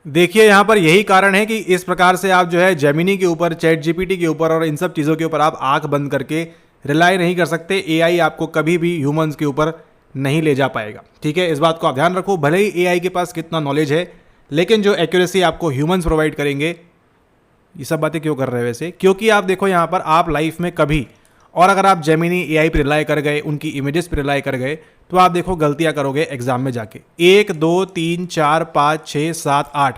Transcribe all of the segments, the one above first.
देखिए यहाँ पर यही कारण है कि इस प्रकार से आप जो है जेमिनी के ऊपर, चैट जीपीटी के ऊपर और इन सब चीज़ों के ऊपर आप आंख बंद करके रिलाई नहीं कर सकते। एआई आपको कभी भी ह्यूमंस के ऊपर नहीं ले जा पाएगा, ठीक है। इस बात को आप ध्यान रखो, भले ही एआई के पास कितना नॉलेज है, लेकिन जो एक्यूरेसी आपको ह्यूमंस प्रोवाइड करेंगे। ये सब बातें क्यों कर रहे हैं वैसे? क्योंकि आप देखो यहाँ पर आप लाइफ में कभी, और अगर आप जेमिनी एआई पर रिलाई कर गए, उनकी इमेजेस पर रिलाई कर गए, तो आप देखो गलतियां करोगे एग्जाम में जाके। 1 2 3 4 5 6 7 8,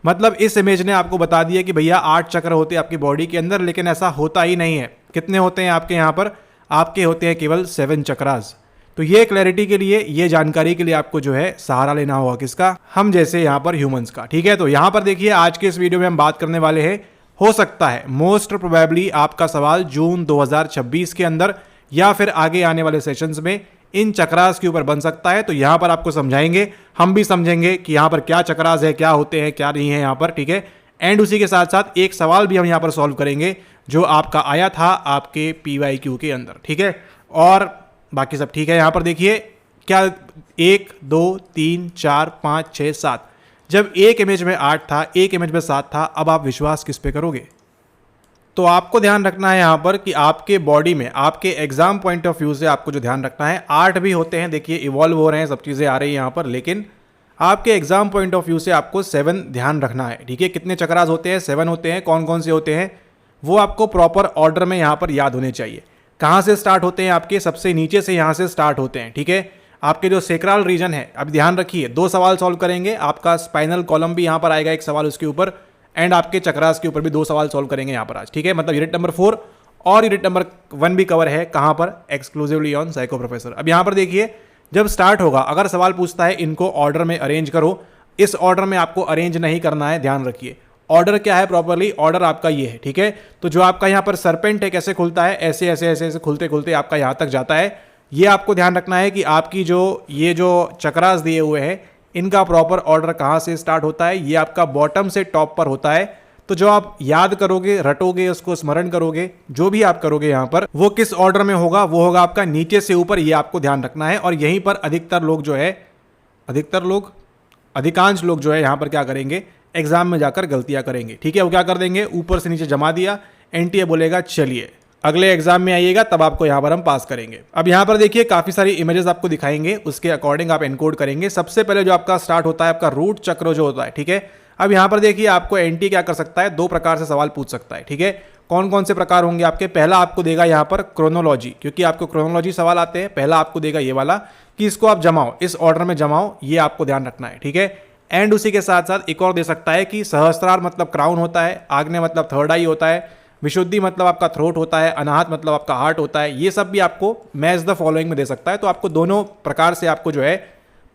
मतलब इस इमेज ने आपको बता दिया कि भैया 8 चक्र होते हैं आपकी बॉडी के अंदर, लेकिन ऐसा होता ही नहीं है। कितने होते हैं आपके यहाँ पर? आपके होते हैं केवल 7 चक्रास। तो ये क्लैरिटी के लिए, ये जानकारी के लिए आपको जो है सहारा लेना होगा किसका? हम जैसे यहाँ पर ह्यूमंस का, ठीक है। तो यहाँ पर देखिए आज के इस वीडियो में हम बात करने वाले हैं, हो सकता है मोस्ट प्रोबेबली आपका सवाल जून 2026 के अंदर या फिर आगे आने वाले सेशंस में इन चक्रास के ऊपर बन सकता है। तो यहां पर आपको समझाएंगे, हम भी समझेंगे कि यहां पर क्या चक्रास है, क्या होते हैं, क्या नहीं है यहां पर, ठीक है। एंड उसी के साथ साथ एक सवाल भी हम यहां पर सॉल्व करेंगे जो आपका आया था आपके PYQ के अंदर, ठीक है। और बाकी सब ठीक है। यहां पर देखिए क्या 1 2 3 4 5 6 7, जब एक इमेज में 8 था, एक इमेज में 7 था, अब आप विश्वास किस पे करोगे? तो आपको ध्यान रखना है यहाँ पर कि आपके बॉडी में, आपके एग्जाम पॉइंट ऑफ व्यू से आपको जो ध्यान रखना है, 8 भी होते हैं, देखिए इवॉल्व हो रहे हैं, सब चीज़ें आ रही है यहाँ पर, लेकिन आपके एग्जाम पॉइंट ऑफ व्यू से आपको 7 ध्यान रखना है, ठीक है। कितने चक्रास होते हैं? 7 होते हैं। कौन कौन से होते हैं वो आपको प्रॉपर ऑर्डर में यहाँ पर याद होने चाहिए। कहाँ से स्टार्ट होते हैं? आपके सबसे नीचे से यहाँ से स्टार्ट होते हैं, ठीक है। आपके जो सेक्रल रीजन है, अब ध्यान रखिए, 2 सवाल सॉल्व करेंगे, आपका स्पाइनल कॉलम भी यहाँ पर आएगा एक सवाल उसके ऊपर, एंड आपके चक्रास के ऊपर भी 2 सवाल सॉल्व करेंगे यहाँ पर आज, ठीक है। मतलब यूनिट नंबर 4 और यूनिट नंबर 1 भी कवर है, कहाँ पर? Exclusively on psycho professor. अब यहाँ पर देखिए जब स्टार्ट होगा, अगर सवाल पूछता है इनको ऑर्डर में अरेंज करो, इस ऑर्डर में आपको अरेंज नहीं करना है, ध्यान रखिए। ऑर्डर क्या है? प्रॉपरली ऑर्डर आपका ये है, ठीक है। तो जो आपका यहाँ पर सरपेंट है कैसे खुलता है? ऐसे ऐसे ऐसे ऐसे खुलते खुलते आपका यहाँ तक जाता है। ये आपको ध्यान रखना है कि आपकी ये जो चक्रास दिए हुए हैं, इनका प्रॉपर ऑर्डर कहाँ से स्टार्ट होता है? ये आपका बॉटम से टॉप पर होता है। तो जो आप याद करोगे, रटोगे, उसको स्मरण करोगे, जो भी आप करोगे यहाँ पर, वो किस ऑर्डर में होगा? वो होगा आपका नीचे से ऊपर, ये आपको ध्यान रखना है। और यहीं पर अधिकतर लोग जो है, अधिकांश लोग जो है यहाँ पर क्या करेंगे? एग्जाम में जाकर गलतियां करेंगे, ठीक है। वो क्या कर देंगे? ऊपर से नीचे जमा दिया, एनटीए बोलेगा चलिए अगले एग्जाम में आइएगा, तब आपको यहाँ पर हम पास करेंगे। अब यहाँ पर देखिए काफी सारी इमेजेस आपको दिखाएंगे, उसके अकॉर्डिंग आप एनकोड करेंगे। सबसे पहले जो आपका स्टार्ट होता है आपका रूट चक्र जो होता है, ठीक है। अब यहाँ पर देखिए आपको एनटी क्या कर सकता है? 2 प्रकार से सवाल पूछ सकता है, ठीक है। कौन कौन से प्रकार होंगे आपके? पहला आपको देगा यहाँ पर क्रोनोलॉजी, क्योंकि आपको क्रोनोलॉजी सवाल आते हैं। पहला आपको देगा ये वाला कि इसको आप जमाओ, इस ऑर्डर में जमाओ, ये आपको ध्यान रखना है, ठीक है। एंड उसी के साथ साथ एक और दे सकता है कि सहस्त्रार मतलब क्राउन होता है, आग्नेय मतलब थर्ड आई होता है, विशुद्धि मतलब आपका थ्रोट होता है, अनाहत मतलब आपका हार्ट होता है। ये सब भी आपको मैच द फॉलोइंग में दे सकता है। तो आपको दोनों प्रकार से आपको जो है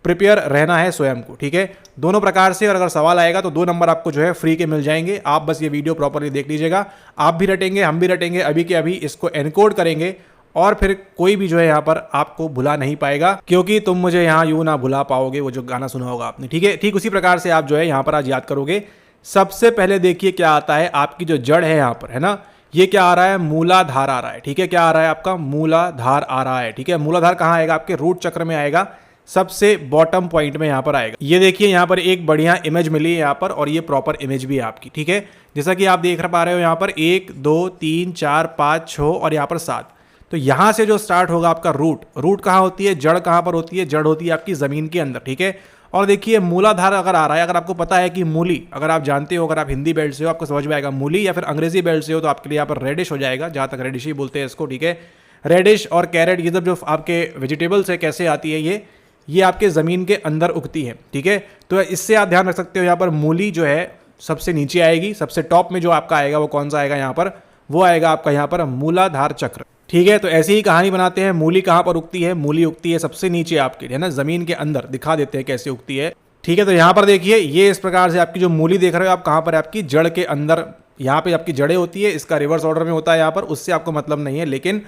प्रिपेयर रहना है स्वयं को, ठीक है, दोनों प्रकार से। और अगर सवाल आएगा तो 2 नंबर आपको जो है फ्री के मिल जाएंगे। आप बस ये वीडियो प्रॉपरली देख लीजिएगा, आप भी रटेंगे, हम भी रटेंगे, अभी के अभी इसको एनकोड करेंगे, और फिर कोई भी जो है यहाँ पर आपको भुला नहीं पाएगा, क्योंकि तुम मुझे यहाँ यूं ना भुला पाओगे, वो जो गाना सुना होगा आपने, ठीक है। ठीक उसी प्रकार से आप जो है यहाँ पर आज याद करोगे। सबसे पहले देखिए क्या आता है, आपकी जो जड़ है यहाँ पर, है ना, ये क्या आ रहा है? मूलाधार आ रहा है, ठीक है। क्या आ रहा है? आपका मूलाधार आ रहा है, ठीक है। मूलाधार कहाँ आएगा? आपके रूट चक्र में आएगा, सबसे बॉटम पॉइंट में यहाँ पर आएगा। ये देखिए यहाँ पर एक बढ़िया इमेज मिली है यहाँ पर, और ये प्रॉपर इमेज भी है आपकी, ठीक है। जैसा कि आप देख पा रहे हो यहाँ पर 1 2 3 4 5 6 और यहाँ पर 7। तो यहाँ से जो स्टार्ट होगा आपका रूट कहाँ होती है? जड़ कहाँ पर होती है? जड़ होती है आपकी जमीन के अंदर, ठीक है। और देखिए मूलाधार अगर आ रहा है, अगर आपको पता है कि मूली, अगर आप जानते हो, अगर आप हिंदी बेल्ट से हो आपको समझ में आएगा मूली, या फिर अंग्रेजी बेल्ट से हो तो आपके लिए यहाँ पर रेडिश हो जाएगा, जहाँ तक रेडिश ही बोलते हैं इसको, ठीक है। रेडिश और कैरेट, ये सब जो आपके वेजिटेबल्स है, कैसे आती है ये आपके ज़मीन के अंदर उगती है, ठीक है। तो इससे आप ध्यान रख सकते हो, यहाँ पर मूली जो है सबसे नीचे आएगी, सबसे टॉप में जो आपका आएगा वो कौन सा आएगा यहाँ पर? वो आएगा आपका यहाँ पर मूलाधार चक्र, ठीक है। तो ऐसी ही कहानी बनाते हैं। मूली कहाँ पर उगती है? मूली उगती है सबसे नीचे आपके, है ना, जमीन के अंदर। दिखा देते हैं कैसे उगती है, ठीक है। तो यहाँ पर देखिए ये इस प्रकार से आपकी जो मूली देख रहे हो आप, कहाँ पर है? आपकी जड़ के अंदर, यहाँ पे आपकी जड़ें होती है, इसका रिवर्स ऑर्डर में होता है यहाँ पर, उससे आपको मतलब नहीं है। लेकिन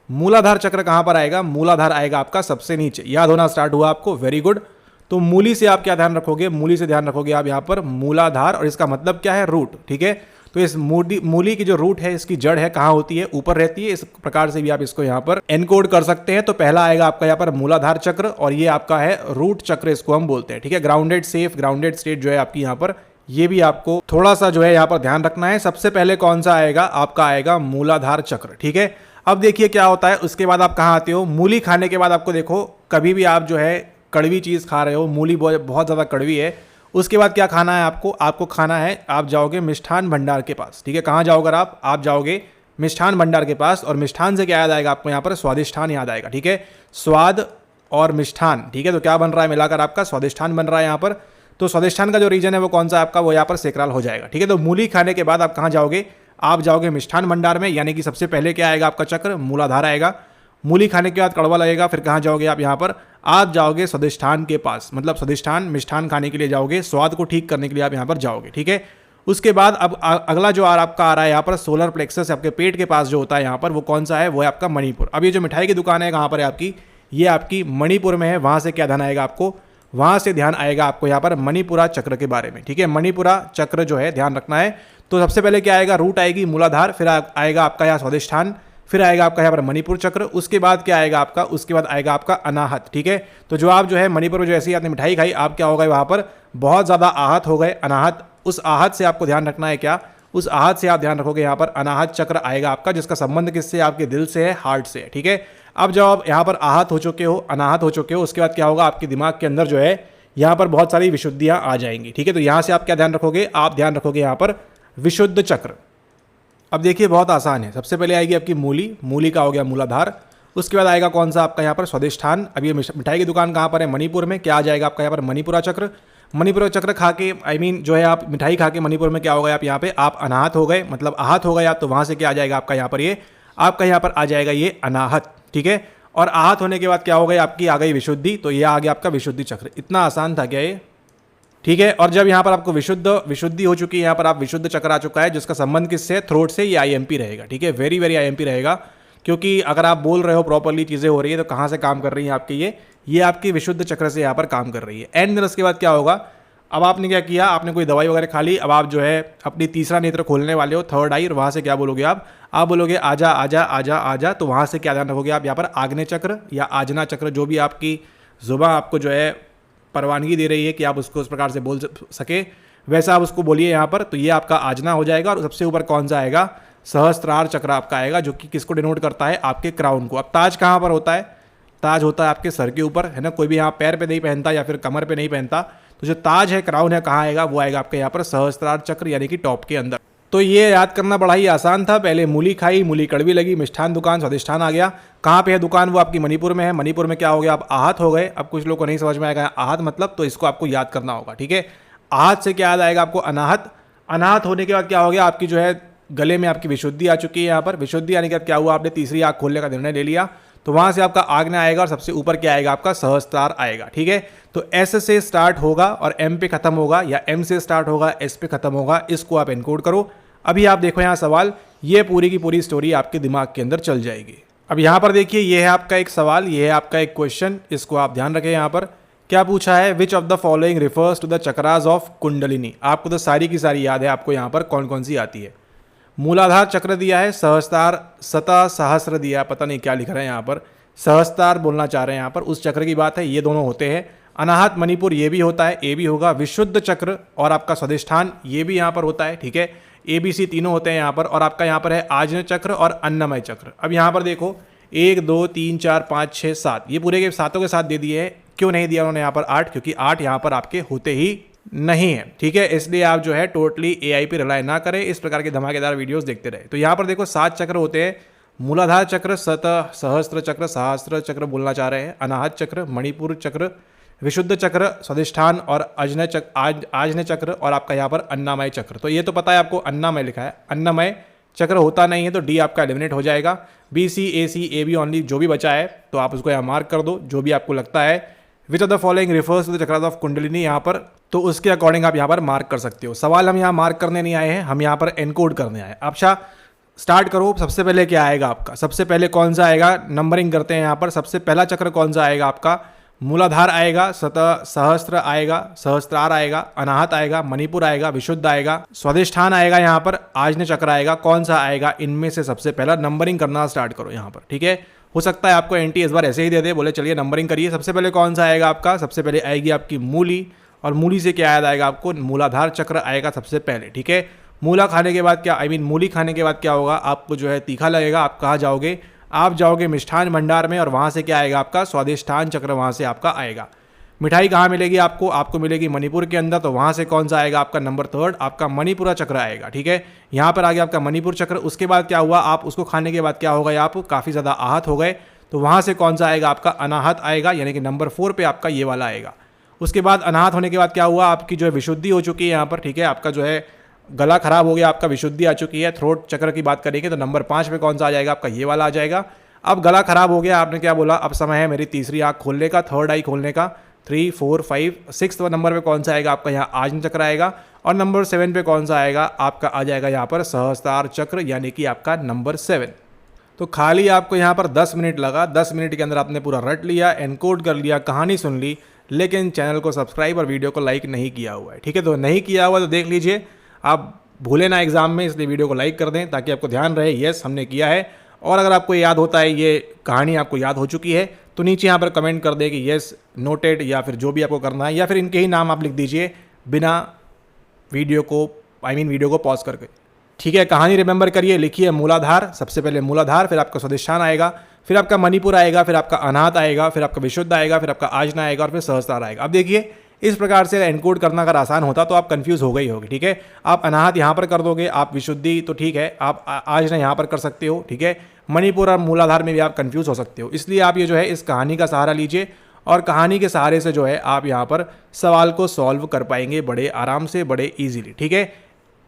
मूलाधार चक्र कहाँ पर आएगा? मूलाधार आएगा आपका सबसे नीचे। याद होना स्टार्ट हुआ आपको, वेरी गुड। तो मूली से आप क्या ध्यान रखोगे? मूली से ध्यान रखोगे आप यहाँ पर मूलाधार, और इसका मतलब क्या है? रूट, ठीक है। तो इस मूली की जो रूट है, इसकी जड़ है, कहाँ होती है? ऊपर रहती है। इस प्रकार से भी आप इसको यहाँ पर एनकोड कर सकते हैं। तो पहला आएगा आपका यहाँ पर मूलाधार चक्र, और ये आपका है रूट चक्र, इसको हम बोलते हैं। ठीक है, ग्राउंडेड सेफ, ग्राउंडेड स्टेट जो है आपकी यहाँ पर, ये भी आपको थोड़ा सा जो है यहाँ पर ध्यान रखना है। सबसे पहले कौन सा आएगा? आपका आएगा मूलाधार चक्र। ठीक है, अब देखिए क्या होता है, उसके बाद आप कहाँ आते हो? मूली खाने के बाद आपको देखो, कभी भी आप जो है कड़वी चीज़ खा रहे हो, मूली बहुत ज़्यादा कड़वी है, उसके बाद क्या खाना है आपको? आपको खाना है, आप जाओगे मिष्ठान भंडार के पास। ठीक है, कहाँ जाओगे आप जाओगे मिष्ठान भंडार के पास, और मिष्ठान से क्या याद आएगा आपको? यहाँ पर स्वादिष्ठान याद आएगा। ठीक है, स्वाद और मिष्ठान। ठीक है, तो क्या बन रहा है मिलाकर? आपका स्वादिष्ठान बन रहा है यहाँ पर। तो स्वादिष्ठान का जो रीजन है वो कौन सा आपका? वो यहाँ पर सेकराल हो जाएगा। ठीक है, तो मूली खाने के बाद आप कहाँ जाओगे? आप जाओगे मिष्ठान भंडार में, यानी कि सबसे पहले क्या आएगा आपका चक्र? मूलाधार आएगा। मूली खाने के बाद कड़वा लगेगा, फिर कहाँ जाओगे आप? यहाँ पर आप जाओगे स्वादिष्ठान के पास, मतलब स्वादिष्ठान मिष्ठान खाने के लिए जाओगे, स्वाद को ठीक करने के लिए आप यहाँ पर जाओगे। ठीक है, उसके बाद अब अगला जो आपका आ रहा है यहाँ पर सोलर प्लेक्सस, आपके पेट के पास जो होता है यहाँ पर, वो कौन सा है? वो है आपका मणिपुर। अब ये जो मिठाई की दुकान है कहाँ पर है आपकी? ये आपकी मणिपुर में है। वहाँ से क्या ध्यान आएगा आपको? वहाँ से ध्यान आएगा आपको यहाँ पर मणिपुरा चक्र के बारे में। ठीक है, मणिपुरा चक्र जो है ध्यान रखना है। तो सबसे पहले क्या आएगा? रूट आएगी मूलाधार, फिर आएगा आपका यहाँ स्वादिष्ठान, फिर आएगा आपका यहाँ पर मणिपुर चक्र, उसके बाद क्या आएगा आपका? उसके बाद आएगा आपका अनाहत। ठीक है, तो जो आप जो है मणिपुर में जैसे ही आपने मिठाई खाई, आप क्या हो गए? वहाँ पर बहुत ज़्यादा आहत हो गए, अनाहत। उस आहत से आपको ध्यान रखना है क्या? उस आहत से आप ध्यान रखोगे, यहाँ पर अनाहत चक्र आएगा आपका, जिसका संबंध किससे? आपके दिल से है, हार्ट से है। ठीक है, अब जब आप यहाँ पर आहत हो चुके हो, अनाहत हो चुके हो, उसके बाद क्या होगा? आपके दिमाग के अंदर जो है यहाँ पर बहुत सारी विशुद्धियाँ आ जाएंगी। ठीक है, तो यहाँ से आप क्या ध्यान रखोगे? आप ध्यान रखोगे यहाँ पर विशुद्ध चक्र। अब देखिए बहुत आसान है। सबसे पहले आएगी आपकी मूली, मूली का हो गया मूलाधार। उसके बाद आएगा कौन सा आपका यहाँ पर? स्वादिष्ठान। अब ये मिठाई की दुकान कहाँ पर है? मणिपुर में। क्या आ जाएगा आपका यहाँ पर? मणिपुरा चक्र। मणिपुरा चक्र खा के जो है आप मिठाई खा के मणिपुर में क्या हो गए आप? यहाँ पे आप अनाहत हो गए, मतलब आहत हो गए आप। तो वहाँ से क्या आ जाएगा आपका यहाँ पर? ये आपका यहाँ पर आ जाएगा ये अनाहत। ठीक है, और आहत होने के बाद क्या हो गई आपकी? आ गई विशुद्धि। तो ये आ गया आपका विशुद्धि चक्र। इतना आसान था क्या ये? ठीक है, और जब यहाँ पर आपको विशुद्धि हो चुकी है, यहाँ पर आप विशुद्ध चक्र आ चुका है, जिसका संबंध किससे? थ्रोट से। ये आईएमपी रहेगा। ठीक है, वेरी वेरी आईएमपी रहेगा, क्योंकि अगर आप बोल रहे हो प्रॉपरली, चीज़ें हो रही है, तो कहाँ से काम कर रही है आपकी? ये आपकी विशुद्ध चक्र से यहाँ पर काम कर रही है। एंड उसके बाद क्या होगा? अब आपने क्या किया? आपने कोई दवाई वगैरह खा ली, अब आप जो है अपनी तीसरा नेत्र खोलने वाले हो, थर्ड आई, और वहाँ से क्या बोलोगे आप बोलोगे आजा आजा आजा आजा। तो वहाँ से क्या ध्यान रखोगे आप? यहाँ पर आग्नेय चक्र या आजना चक्र, जो भी आपकी जुबान आपको जो है परवानगी दे रही है कि आप उसको उस प्रकार से बोल सके, वैसा आप उसको बोलिए यहाँ पर। तो ये आपका आजना हो जाएगा। और सबसे ऊपर कौन सा आएगा? सहस्त्रार चक्र आपका आएगा, जो कि किसको डिनोट करता है? आपके क्राउन को। अब ताज कहाँ पर होता है? ताज होता है आपके सर के ऊपर, है ना। कोई भी यहाँ पैर पे नहीं पहनता या फिर कमर पे नहीं पहनता। तो जो ताज है, क्राउन है, कहाँ आएगा? वो आएगा आपके यहाँ पर सहस्त्रार चक्र, यानी कि टॉप के अंदर। तो ये याद करना बड़ा ही आसान था। पहले मूली खाई, मूली कड़वी लगी, मिष्ठान दुकान, स्वादिष्ठान आ गया। कहाँ पे है दुकान? वो आपकी मणिपुर में है। मणिपुर में क्या हो गया? आप आहत हो गए। अब कुछ लोग को नहीं समझ में आएगा आहत मतलब, तो इसको आपको याद करना होगा। ठीक है, आहत से क्या याद आएगा आपको? अनाहत। अनाहत होने के बाद क्या हो गया? आपकी जो है गले में आपकी विशुद्धि आ चुकी है। यहाँ पर विशुद्धि आने के बाद क्या हुआ? आपने तीसरी आँख खोलने का निर्णय ले लिया। तो वहाँ से आपका आग्नेय आएगा, और सबसे ऊपर क्या आएगा? आपका सहस्त्रार आएगा। ठीक है, तो एस से स्टार्ट होगा और एम पे खत्म होगा, या एम से स्टार्ट होगा एस पे खत्म होगा। इसको आप एनकोड करो। अभी आप देखो यहाँ सवाल, ये पूरी की पूरी स्टोरी आपके दिमाग के अंदर चल जाएगी। अब यहाँ पर देखिए, ये है आपका एक सवाल, ये है आपका एक क्वेश्चन, इसको आप ध्यान रखें। यहाँ पर क्या पूछा है? Which of the following refers to the chakras of kundalini. आपको तो सारी की सारी याद है, आपको यहाँ पर कौन कौन सी आती है। मूलाधार चक्र दिया है, सहस्त्रार, सता सहस्र दिया है, पता नहीं क्या लिख रहे हैं यहाँ पर, सहस्त्रार बोलना चाह रहे हैं यहाँ पर, उस चक्र की बात है। ये दोनों होते हैं। अनाहत मणिपुर ये भी होता है, ए भी होगा। विशुद्ध चक्र और आपका स्वादिष्ठान ये भी यहाँ पर होता है। ठीक है, ABC तीनों होते हैं यहाँ पर। और आपका यहाँ पर है आज्ञा चक्र और अन्नमय चक्र। अब यहाँ पर देखो 1 2 3 4 5 6 7, ये पूरे के सातों के साथ दे दिए हैं। क्यों नहीं दिया उन्होंने यहाँ पर 8? क्योंकि 8 यहाँ पर आपके होते ही नहीं है। ठीक है, इसलिए आप जो है टोटली AI पे रिलाई ना करें, इस प्रकार के धमाकेदार वीडियोस देखते रहे। तो यहाँ पर देखो 7 चक्र होते हैं। मूलाधार चक्र, सहस्त्र चक्र, सहस्त्र चक्र बोलना चाह रहे हैं, अनाहत चक्र, मणिपुर चक्र, विशुद्ध चक्र, स्वादिष्ठान और आज्ञा चक्र, और आपका यहाँ पर अन्नामय चक्र। तो ये तो पता है आपको, अन्नामय लिखा है, अन्नमय चक्र होता नहीं है, तो डी आपका एलिमिनेट हो जाएगा। BC AC AB ओनली जो भी बचा है तो आप उसको यहाँ मार्क कर दो, जो भी आपको लगता है। Which of the following refers to the chakras of kundalini, यहाँ पर तो उसके अकॉर्डिंग आप यहाँ पर मार्क कर सकते हो। सवाल हम यहाँ मार्क करने नहीं आए हैं, हम यहाँ पर एनकोड करने आए। अच्छा स्टार्ट करो। सबसे पहले क्या आएगा आपका? सबसे पहले कौन सा आएगा? नंबरिंग करते हैं यहाँ पर। सबसे पहला चक्र कौन सा आएगा आपका? मूलाधार आएगा, सहस्त्र आएगा, सहस्त्रार आएगा, अनाहत आएगा, मणिपुर आएगा, विशुद्ध आएगा, स्वादिष्ठान आएगा, यहाँ पर आजन चक्र आएगा। कौन सा आएगा इनमें से सबसे पहला नंबरिंग करना स्टार्ट करो यहाँ पर, ठीक है। हो सकता है आपको एनटी इस बार ऐसे ही दे दे, बोले चलिए नंबरिंग करिए। सबसे पहले कौन सा आएगा आपका, सबसे पहले आएगी आपकी मूली, और मूली से क्या याद आएगा आपको, मूलाधार चक्र आएगा सबसे पहले, ठीक है। मूला खाने के बाद क्या, मूली खाने के बाद क्या होगा, आपको जो है तीखा लगेगा। आप कहाँ जाओगे, आप जाओगे मिष्ठान भंडार में, और वहाँ से क्या आएगा आपका स्वादिष्ठान चक्र, वहाँ से आपका आएगा। मिठाई कहाँ मिलेगी आपको, आपको मिलेगी मणिपुर के अंदर, तो वहाँ से कौन सा आएगा आपका नंबर 3 आपका मणिपुरा चक्र आएगा, ठीक है। यहाँ पर आ गया आपका मणिपुर चक्र। उसके बाद क्या हुआ, आप उसको खाने के बाद क्या हो गए, आप काफ़ी ज़्यादा आहत हो गए, तो वहाँ से कौन सा आएगा आपका अनाहत आएगा, यानी कि नंबर 4 पे आपका ये वाला आएगा। उसके बाद अनाहत होने के बाद क्या हुआ, आपकी जो है विशुद्धि हो चुकी है यहाँ पर, ठीक है। आपका जो है गला खराब हो गया, आपका विशुद्धि आ चुकी है। थ्रोट चक्र की बात करेंगे तो नंबर 5 पे कौन सा आ जाएगा आपका, ये वाला आ जाएगा। अब गला खराब हो गया, आपने क्या बोला, अब समय है मेरी तीसरी आँख खोलने का, थर्ड आई खोलने का। 3, 4, 5, 6 नंबर पे कौन सा आएगा आपका, यहाँ आजन चक्र आएगा। और नंबर 7 पे कौन सा आएगा आपका, आ जाएगा यहाँ पर सहस्त्रार चक्र, यानी कि आपका नंबर 7। तो खाली आपको यहाँ पर 10 मिनट लगा। 10 मिनट के अंदर आपने पूरा रट लिया, एनकोड कर लिया, कहानी सुन ली, लेकिन चैनल को सब्सक्राइब और वीडियो को लाइक नहीं किया हुआ है, ठीक है। तो नहीं किया हुआ तो देख लीजिए, आप भूले ना एग्जाम में, इसलिए वीडियो को लाइक कर दें ताकि आपको ध्यान रहे, यस हमने किया है। और अगर आपको याद होता है, ये कहानी आपको याद हो चुकी है, तो नीचे यहाँ पर कमेंट कर दें कि यस नोटेड, या फिर जो भी आपको करना है, या फिर इनके ही नाम आप लिख दीजिए बिना वीडियो को वीडियो को पॉज करके, ठीक है। कहानी रिमेंबर करिए, लिखिए मूलाधार, सबसे पहले मूलाधार, फिर आपका स्वादिष्ठान आएगा, फिर आपका मणिपुर आएगा, फिर आपका अनाहत आएगा, फिर आपका विशुद्ध आएगा, फिर आपका आजना आएगा, और फिर सहस्त्रार आएगा। अब देखिए, इस प्रकार से एनकोड करना अगर आसान होता तो आप कंफ्यूज हो गई होगी, ठीक है। आप अनाहत यहाँ पर कर दोगे, आप विशुद्धि तो ठीक है, आप आजना यहाँ पर कर सकते हो, ठीक है। मणिपुर और मूलाधार में भी आप कंफ्यूज हो सकते हो, इसलिए आप ये जो है इस कहानी का सहारा लीजिए, और कहानी के सहारे से जो है आप यहाँ पर सवाल को सॉल्व कर पाएंगे बड़े आराम से, बड़े ईजिली, ठीक है।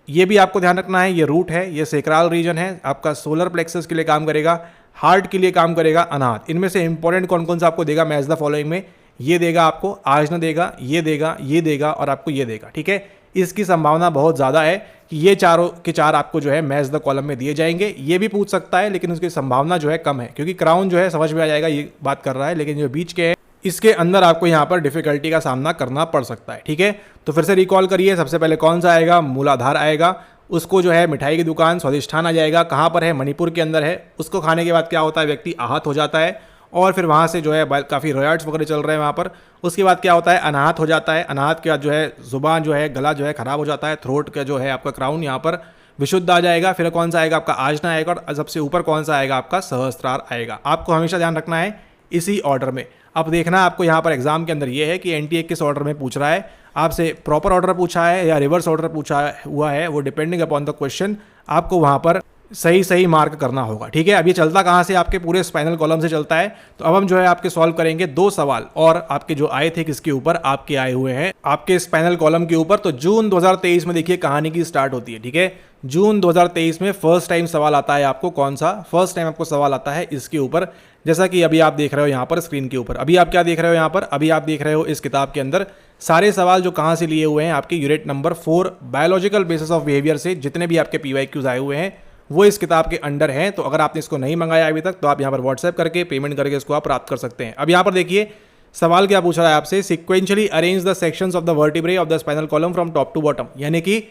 ये भी आपको ध्यान रखना है, ये रूट है, ये सेक्राल रीजन है, आपका सोलर प्लेक्सस के लिए काम करेगा, हार्ट के लिए काम करेगा अनाहत। इनमें से इंपॉर्टेंट कौन कौन सा आपको देगा, मैच द फॉलोइंग में ये देगा आपको, आजना देगा, ये देगा, ये देगा, और आपको ये देगा, ठीक है। इसकी संभावना बहुत ज़्यादा है कि ये चारों के चार आपको जो है मैच द कॉलम में दिए जाएंगे। ये भी पूछ सकता है, लेकिन उसकी संभावना जो है कम है, क्योंकि क्राउन जो है समझ में आ जाएगा, ये बात कर रहा है, लेकिन जो बीच के हैं इसके अंदर आपको यहाँ पर डिफिकल्टी का सामना करना पड़ सकता है, ठीक है। तो फिर से रिकॉल करिए, सबसे पहले कौन सा आएगा, मूलाधार आएगा, उसको जो है मिठाई की दुकान स्वादिष्ठान आ जाएगा, कहाँ पर है, मणिपुर के अंदर है। उसको खाने के बाद क्या होता है, व्यक्ति आहत हो जाता है, और फिर वहाँ से जो है काफ़ी रॉयट्स वगैरह चल रहे हैं वहाँ पर। उसके बाद क्या होता है, अनाहत हो जाता है। अनाहत के बाद जो है जुबान जो है, गला जो है खराब हो जाता है, थ्रोट का जो है आपका क्राउन यहाँ पर विशुद्ध आ जाएगा। फिर कौन सा आएगा आपका आजना आएगा, और सबसे ऊपर कौन सा आएगा आपका सहस्त्रार आएगा। आपको हमेशा ध्यान रखना है इसी ऑर्डर में। अब देखना आपको यहाँ पर एग्जाम के अंदर ये है कि एनटीए किस ऑर्डर में पूछ रहा है, आपसे प्रॉपर ऑर्डर पूछा है या रिवर्स ऑर्डर पूछा हुआ है, वो डिपेंडिंग अपॉन द क्वेश्चन आपको वहाँ पर सही मार्क करना होगा, ठीक है। अब ये चलता कहाँ से, आपके पूरे स्पाइनल कॉलम से चलता है। तो अब हम जो है आपके सॉल्व करेंगे 2 सवाल, और आपके जो आए थे किसके ऊपर, आपके आए हुए हैं आपके स्पाइनल कॉलम के ऊपर। तो जून 2023 में देखिए कहानी की स्टार्ट होती है, ठीक है। जून 2023 में फर्स्ट टाइम सवाल आता है आपको, कौन सा, फर्स्ट टाइम आपको सवाल आता है इसके ऊपर। जैसा कि अभी आप देख रहे हो यहाँ पर स्क्रीन के ऊपर, अभी आप क्या देख रहे हो यहाँ पर, अभी आप देख रहे हो इस किताब के अंदर सारे सवाल जो कहाँ से लिए हुए हैं, आपके unit number 4 biological basis of behaviour से जितने भी आपके PYQs आए हुए हैं वो इस किताब के अंडर हैं। तो अगर आपने इसको नहीं मंगाया अभी तक, तो आप यहाँ पर व्हाट्सएप करके पेमेंट करके इसको आप प्राप्त कर सकते हैं। अब यहाँ पर देखिए सवाल क्या पूछ रहा है आपसे, sequentially arrange the sections of the vertebrae of the spinal column from top to bottom, यानी कि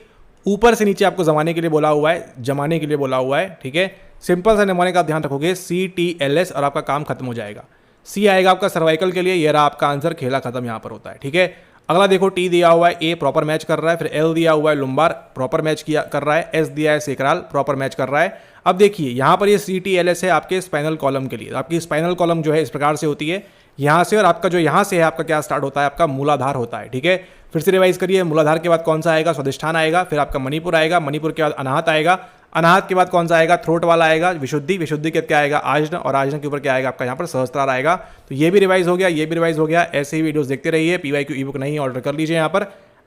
ऊपर से नीचे आपको जमाने के लिए बोला हुआ है, जमाने के लिए बोला हुआ है, ठीक है। सिंपल सा नमूने का ध्यान रखोगे, CTLS, और आपका काम खत्म हो जाएगा। C आएगा आपका सर्वाइकल के लिए, ये रहा आपका आंसर, खेला खत्म यहाँ पर होता है, ठीक है। अगला देखो, T दिया हुआ है, A प्रॉपर मैच कर रहा है, फिर L दिया हुआ है लुम्बार प्रॉपर मैच कर रहा है, S दिया है सेक्राल प्रॉपर मैच कर रहा है। अब देखिए यहाँ पर ये CTLS है आपके स्पाइनल कॉलम के लिए। आपकी स्पाइनल कॉलम जो है इस प्रकार से होती है यहाँ से, और आपका जो यहाँ से है आपका क्या स्टार्ट होता है, आपका मूलाधार होता है, ठीक है। फिर से रिवाइज करिए, मूलाधार के बाद कौन सा आएगा, स्वादिष्ठान आएगा, फिर आपका मणिपुर आएगा, मणिपुर के बाद अनाहत आएगा, अनाहत के बाद कौन सा आएगा, थ्रोट वाला आएगा, विशुद्धि, विशुद्धि के क्या आएगा, आजना, और आजना के ऊपर क्या आएगा आपका यहाँ पर सहस्त्रार आएगा। तो ये भी रिवाइज हो गया, ये भी रिवाइज हो गया। ऐसे ही वीडियोस देखते रहिए, PYQ ईबुक नहीं ऑर्डर कर लीजिए यहाँ पर।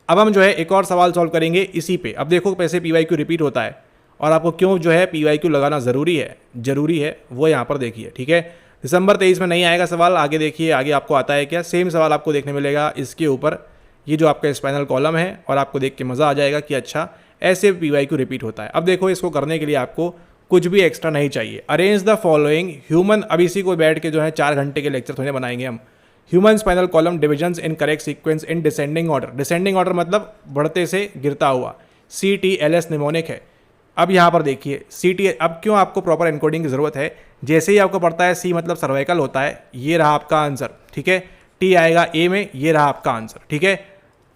अब हम जो है एक और सवाल सॉल्व करेंगे इसी पे। अब देखो कैसे PYQ रिपीट होता है, और आपको क्यों जो है PYQ लगाना ज़रूरी है वो यहाँ पर देखिए, ठीक है। दिसंबर 23 में नहीं आएगा सवाल, आगे देखिए, आगे आपको आता है क्या, सेम सवाल आपको देखने मिलेगा इसके ऊपर, ये जो आपका स्पाइनल कॉलम है, और आपको देख के मज़ा आ जाएगा कि अच्छा ऐसे PYQ रिपीट होता है। अब देखो, इसको करने के लिए आपको कुछ भी एक्स्ट्रा नहीं चाहिए। अरेंज द फॉलोइंग ह्यूमन, अब इसी को बैठ के जो है 4 घंटे के लेक्चर थोड़े बनाएंगे हम। Human spinal column divisions in correct sequence in descending order. Descending order मतलब बढ़ते से गिरता हुआ। CTLS निमोनिक है। अब यहाँ पर देखिए CT, अब क्यों आपको प्रॉपर एनकोडिंग की ज़रूरत है, जैसे ही आपको पड़ता है C मतलब सर्वाइकल होता है, ये रहा आपका आंसर, ठीक है। T आएगा A में, ये रहा आपका आंसर, ठीक है।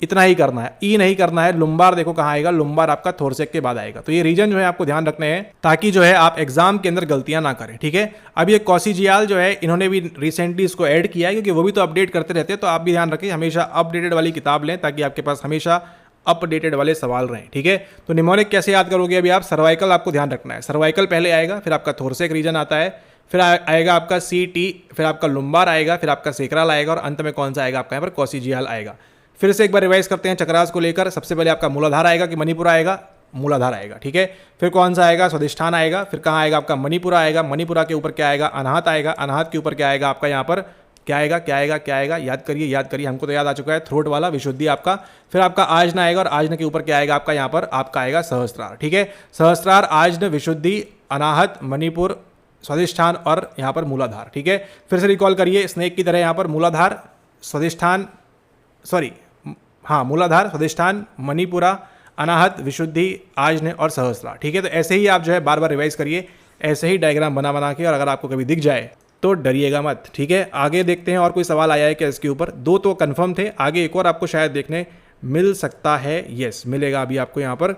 इतना ही करना है, E नहीं करना है। लुम्बार देखो कहाँ आएगा, लुम्बार आपका थोरसेक के बाद आएगा। तो ये रीजन जो है आपको ध्यान रखने हैं ताकि जो है आप एग्जाम के अंदर गलतियां ना करें, ठीक है। अब ये कॉसिजियाल जो है इन्होंने भी रिसेंटली इसको ऐड किया है, क्योंकि वो भी तो अपडेट करते रहते हैं। तो आप भी ध्यान रखें, हमेशा अपडेटेड वाली किताब लें ताकि आपके पास हमेशा अपडेटेड वाले सवाल रहें, ठीक है। तो निमोनिक कैसे याद करोगे, अभी आप सर्वाइकल आपको ध्यान रखना है। सर्वाइकल पहले आएगा, फिर आपका थोरसेक रीजन आता है, फिर आएगा आपका CT, फिर आपका लुम्बार आएगा, फिर आपका सेक्रल आएगा, और अंत में कौन सा आएगा आपका यहाँ पर कॉसिजियाल आएगा। फिर से एक बार रिवाइज करते हैं चक्रास को लेकर। सबसे पहले आपका मूलाधार आएगा कि मणिपुर आएगा, मूलाधार आएगा, ठीक है। फिर कौन सा आएगा, स्वादिष्ठान आएगा। फिर कहाँ आएगा आपका मणिपुरा आएगा, मणिपुरा के ऊपर क्या आएगा, अनाहत आएगा, अनाहत के ऊपर क्या आएगा आपका यहाँ पर क्या आएगा, क्या आएगा, क्या आएगा, याद करिए, याद करिए, हमको तो याद आ चुका है, थ्रोट वाला विशुद्धि आपका। फिर आपका आजन आएगा, और आजन के ऊपर क्या आएगा आपका यहाँ पर आपका आएगा सहस्त्रार, ठीक है। सहस्त्रार, आजन, विशुद्धि, अनाहत, मणिपुर, स्वादिष्ठान और यहाँ पर मूलाधार, ठीक है। फिर से रिकॉल करिए, स्नेक की तरह यहाँ पर मूलाधार, स्वादिष्ठान, सॉरी हाँ, मूलाधार, स्वादिष्ठान, मणिपुरा, अनाहत, विशुद्धि, आजन और सहस्त्रार, ठीक है। तो ऐसे ही आप जो है बार बार रिवाइज करिए, ऐसे ही डायग्राम बना बना के, और अगर आपको कभी दिख जाए तो डरिएगा मत, ठीक है। आगे देखते हैं और कोई सवाल आया है क्या इसके ऊपर। 2 तो कंफर्म थे, आगे एक और आपको शायद देखने मिल सकता है। यस, मिलेगा अभी आपको यहाँ पर,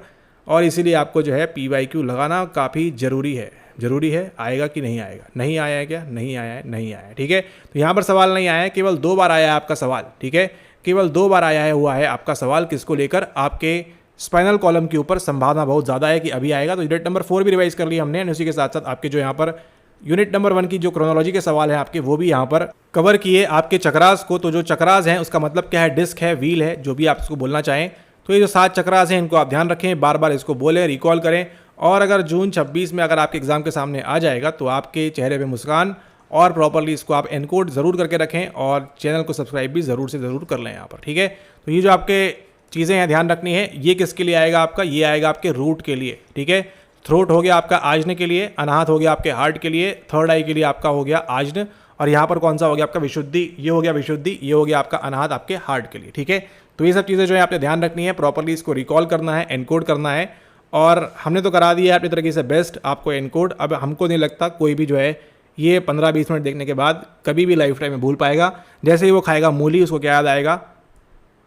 और इसीलिए आपको जो है PYQ लगाना काफ़ी ज़रूरी है। ज़रूरी है, आएगा कि नहीं आएगा, नहीं आया है क्या, नहीं आया है, नहीं आया है, ठीक है। तो यहाँ पर सवाल नहीं आया है, केवल 2 बार आया है आपका सवाल, ठीक है। केवल 2 बार आया है, हुआ है आपका सवाल, किसको लेकर, आपके स्पाइनल कॉलम के ऊपर। संभावना बहुत ज़्यादा है कि अभी आएगा। तो यूनिट नंबर 4 भी रिवाइज कर लिया हमने, और उसी के साथ साथ आपके जो यहाँ पर यूनिट नंबर 1 की जो क्रोनोलॉजी के सवाल है आपके, वो भी यहाँ पर कवर किए। आपके चक्रास को, तो जो चक्रास हैं उसका मतलब क्या है, डिस्क है, व्हील है, जो भी आप इसको बोलना चाहें। तो ये जो 7 चक्रास हैं इनको आप ध्यान रखें, बार बार इसको बोलें, रिकॉल करें। और अगर जून 26 में अगर आपके एग्जाम के सामने आ जाएगा तो आपके चेहरे पे मुस्कान, और प्रॉपरली इसको आप एनकोड ज़रूर करके रखें, और चैनल को सब्सक्राइब भी ज़रूर से ज़रूर कर लें यहाँ पर, ठीक है। तो ये जो आपके चीज़ें हैं ध्यान रखनी है। ये किसके लिए आएगा आपका, ये आएगा आपके रूट के लिए, ठीक है। थ्रोट हो गया आपका आजन के लिए, अनाहत हो गया आपके हार्ट के लिए, थर्ड आई के लिए आपका हो गया आजन, और यहाँ पर कौन सा हो गया आपका विशुद्धि, ये हो गया विशुद्धि, ये हो गया आपका अनाहत आपके हार्ट के लिए, ठीक है। तो ये सब चीज़ें जो है आपने ध्यान रखनी है, प्रॉपरली इसको रिकॉल करना है, एनकोड करना है। और हमने तो करा दिया है अपनी तरीके से बेस्ट आपको एनकोड। अब हमको नहीं लगता कोई भी जो है ये 15-20 मिनट देखने के बाद कभी भी लाइफ टाइम में भूल पाएगा। जैसे ही वो खाएगा मूली, उसको क्या याद आएगा,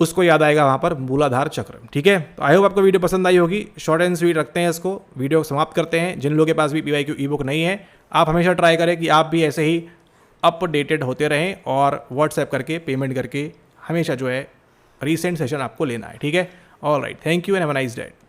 उसको याद आएगा वहाँ पर मूलाधार चक्र, ठीक है। तो आई होप आपको वीडियो पसंद आई होगी। शॉर्ट एंड स्वीट रखते हैं इसको, वीडियो समाप्त करते हैं। जिन लोगों के पास भी PYQ ई बुक नहीं है, आप हमेशा ट्राई करें कि आप भी ऐसे ही अपडेटेड होते रहें, और व्हाट्सएप करके, पेमेंट करके हमेशा जो है रीसेंट सेशन आपको लेना है, ठीक है। All right, thank you and have a nice day.